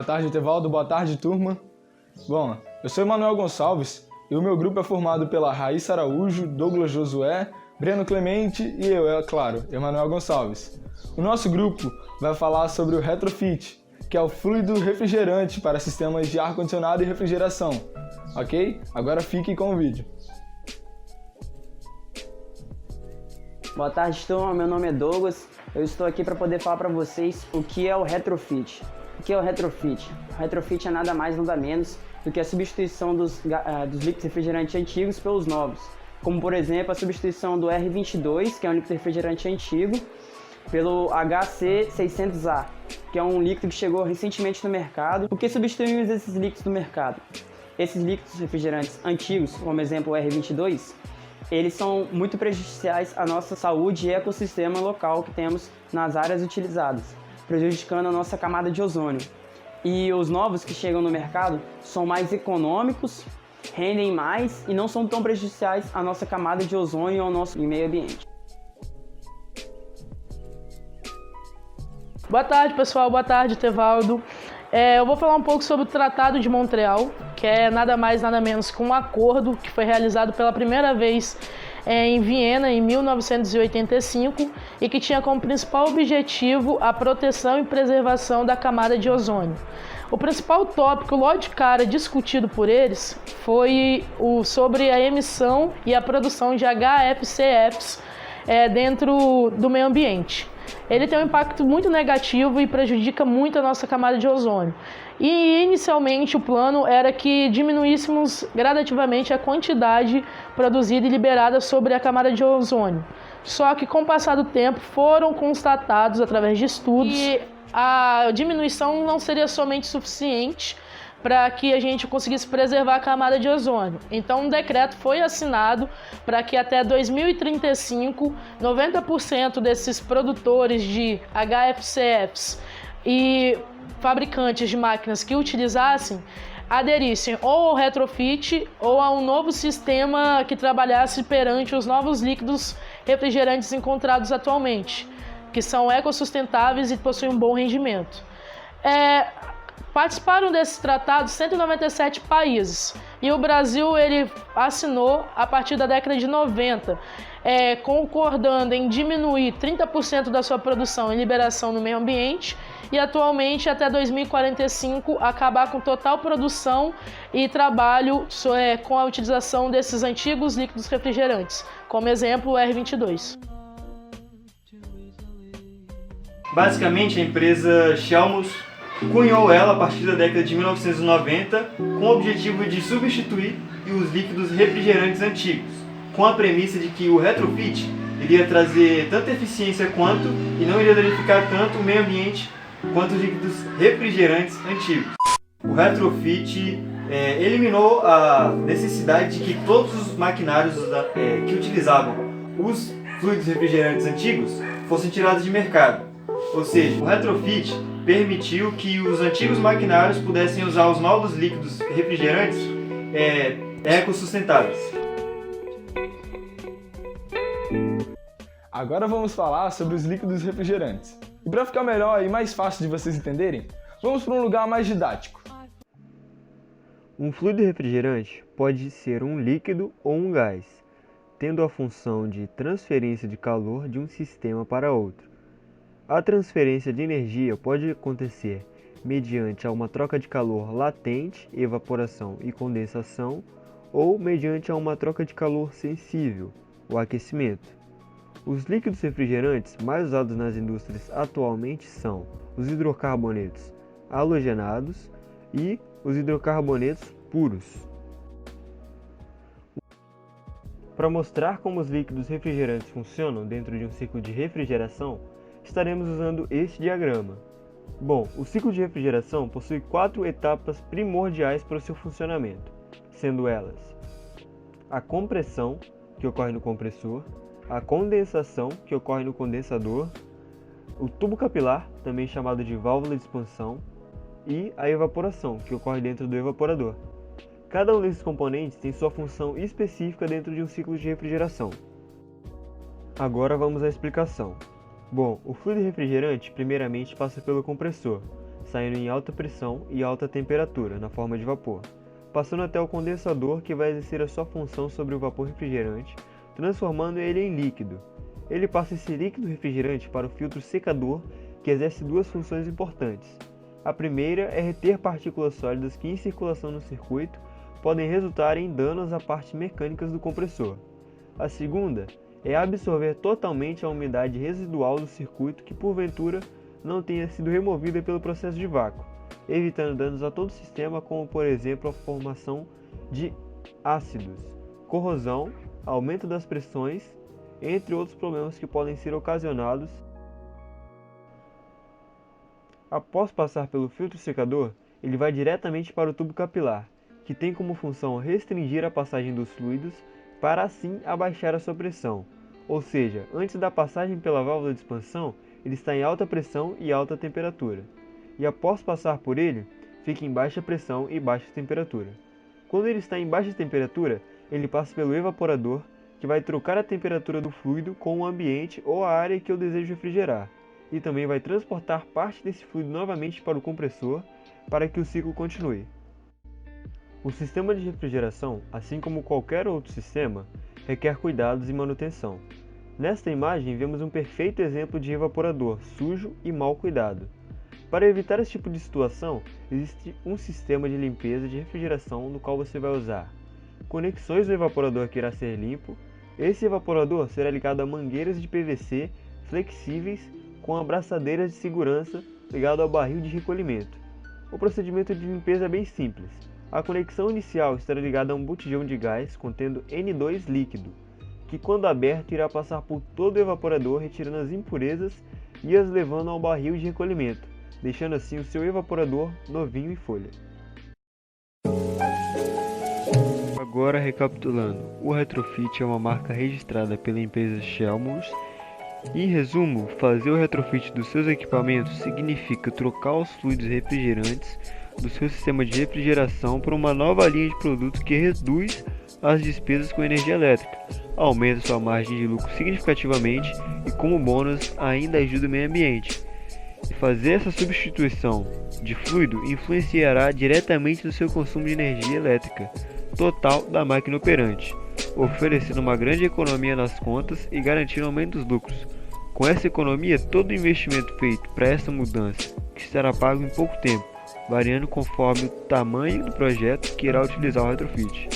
Boa tarde, Tevaldo. Boa tarde, turma. Bom, eu sou Emanuel Gonçalves e o meu grupo é formado pela Raíssa Araújo, Douglas Josué, Breno Clemente e eu, é claro, Emanuel Gonçalves. O nosso grupo vai falar sobre o retrofit, que é o fluido refrigerante para sistemas de ar-condicionado e refrigeração. Ok? Agora fique com o vídeo. Boa tarde, turma. Meu nome é Douglas. Eu estou aqui para poder falar para vocês o que é o retrofit. O que é o retrofit? O retrofit é nada mais, nada menos do que a substituição dos líquidos refrigerantes antigos pelos novos. Como, por exemplo, a substituição do R22, que é um líquido refrigerante antigo, pelo HC600A, que é um líquido que chegou recentemente no mercado. Por que substituímos esses líquidos no mercado? Esses líquidos refrigerantes antigos, como exemplo o R22, eles são muito prejudiciais à nossa saúde e ecossistema local que temos nas áreas utilizadas, prejudicando a nossa camada de ozônio. E os novos que chegam no mercado são mais econômicos, rendem mais e não são tão prejudiciais à nossa camada de ozônio e ao nosso meio ambiente. Boa tarde, pessoal. Boa tarde, Tevaldo. Eu vou falar um pouco sobre o Tratado de Montreal, que é nada mais, nada menos que um acordo que foi realizado pela primeira vez em Viena, em 1985, e que tinha como principal objetivo a proteção e preservação da camada de ozônio. O principal tópico, logo de cara, discutido por eles foi sobre a emissão e a produção de HFCFs dentro do meio ambiente. Ele tem um impacto muito negativo e prejudica muito a nossa camada de ozônio. E inicialmente o plano era que diminuíssemos gradativamente a quantidade produzida e liberada sobre a camada de ozônio. Só que com o passar do tempo foram constatados através de estudos que a diminuição não seria somente suficiente para que a gente conseguisse preservar a camada de ozônio. Então um decreto foi assinado para que até 2035, 90% desses produtores de HFCFs e fabricantes de máquinas que utilizassem aderissem ou ao retrofit ou a um novo sistema que trabalhasse perante os novos líquidos refrigerantes encontrados atualmente, que são ecossustentáveis e possuem um bom rendimento. Participaram desse tratado 197 países e o Brasil ele assinou a partir da década de 90, concordando em diminuir 30% da sua produção em liberação no meio ambiente e atualmente até 2045 acabar com total produção e trabalho com a utilização desses antigos líquidos refrigerantes, como exemplo o R22. Basicamente a empresa Chalmers cunhou ela a partir da década de 1990 com o objetivo de substituir os líquidos refrigerantes antigos, com a premissa de que o retrofit iria trazer tanta eficiência quanto e não iria danificar tanto o meio ambiente quanto os líquidos refrigerantes antigos. O retrofit eliminou a necessidade de que todos os maquinários que utilizavam os fluidos refrigerantes antigos fossem tirados de mercado. Ou seja, o retrofit permitiu que os antigos maquinários pudessem usar os novos líquidos refrigerantes ecossustentáveis. Agora vamos falar sobre os líquidos refrigerantes. E para ficar melhor e mais fácil de vocês entenderem, vamos para um lugar mais didático. Um fluido refrigerante pode ser um líquido ou um gás, tendo a função de transferência de calor de um sistema para outro. A transferência de energia pode acontecer mediante uma troca de calor latente, evaporação e condensação, ou mediante uma troca de calor sensível, o aquecimento. Os líquidos refrigerantes mais usados nas indústrias atualmente são os hidrocarbonetos halogenados e os hidrocarbonetos puros. Para mostrar como os líquidos refrigerantes funcionam dentro de um ciclo de refrigeração, estaremos usando este diagrama. Bom, o ciclo de refrigeração possui 4 etapas primordiais para o seu funcionamento, sendo elas a compressão, que ocorre no compressor, a condensação, que ocorre no condensador, o tubo capilar, também chamado de válvula de expansão, e a evaporação, que ocorre dentro do evaporador. Cada um desses componentes tem sua função específica dentro de um ciclo de refrigeração. Agora vamos à explicação. Bom, o fluido refrigerante primeiramente passa pelo compressor, saindo em alta pressão e alta temperatura, na forma de vapor, passando até o condensador, que vai exercer a sua função sobre o vapor refrigerante, transformando ele em líquido. Ele passa esse líquido refrigerante para o filtro secador, que exerce duas funções importantes. A primeira é reter partículas sólidas que, em circulação no circuito, podem resultar em danos à parte mecânicas do compressor. A segunda é absorver totalmente a umidade residual do circuito que, porventura, não tenha sido removida pelo processo de vácuo, evitando danos a todo o sistema, como por exemplo a formação de ácidos, corrosão, aumento das pressões, entre outros problemas que podem ser ocasionados. Após passar pelo filtro secador, ele vai diretamente para o tubo capilar, que tem como função restringir a passagem dos fluidos para assim abaixar a sua pressão. Ou seja, antes da passagem pela válvula de expansão, ele está em alta pressão e alta temperatura, e após passar por ele, fica em baixa pressão e baixa temperatura. Quando ele está em baixa temperatura, ele passa pelo evaporador, que vai trocar a temperatura do fluido com o ambiente ou a área que eu desejo refrigerar, e também vai transportar parte desse fluido novamente para o compressor para que o ciclo continue. O sistema de refrigeração, assim como qualquer outro sistema, requer cuidados e manutenção. Nesta imagem vemos um perfeito exemplo de evaporador sujo e mal cuidado. Para evitar esse tipo de situação, existe um sistema de limpeza de refrigeração no qual você vai usar conexões do evaporador que irá ser limpo. Esse evaporador será ligado a mangueiras de PVC flexíveis com abraçadeiras de segurança ligado ao barril de recolhimento. O procedimento de limpeza é bem simples. A conexão inicial estará ligada a um botijão de gás contendo N2 líquido, que quando aberto irá passar por todo o evaporador retirando as impurezas e as levando ao barril de recolhimento, deixando assim o seu evaporador novinho em folha. Agora recapitulando, o Retrofit é uma marca registrada pela empresa Chelmers. Em resumo, fazer o retrofit dos seus equipamentos significa trocar os fluidos refrigerantes do seu sistema de refrigeração por uma nova linha de produto que reduz as despesas com energia elétrica, aumenta sua margem de lucro significativamente e, como bônus, ainda ajuda o meio ambiente. E fazer essa substituição de fluido influenciará diretamente no seu consumo de energia elétrica total da máquina operante, oferecendo uma grande economia nas contas e garantindo aumento dos lucros. Com essa economia, todo o investimento feito para essa mudança, que será pago em pouco tempo, variando conforme o tamanho do projeto que irá utilizar o retrofit.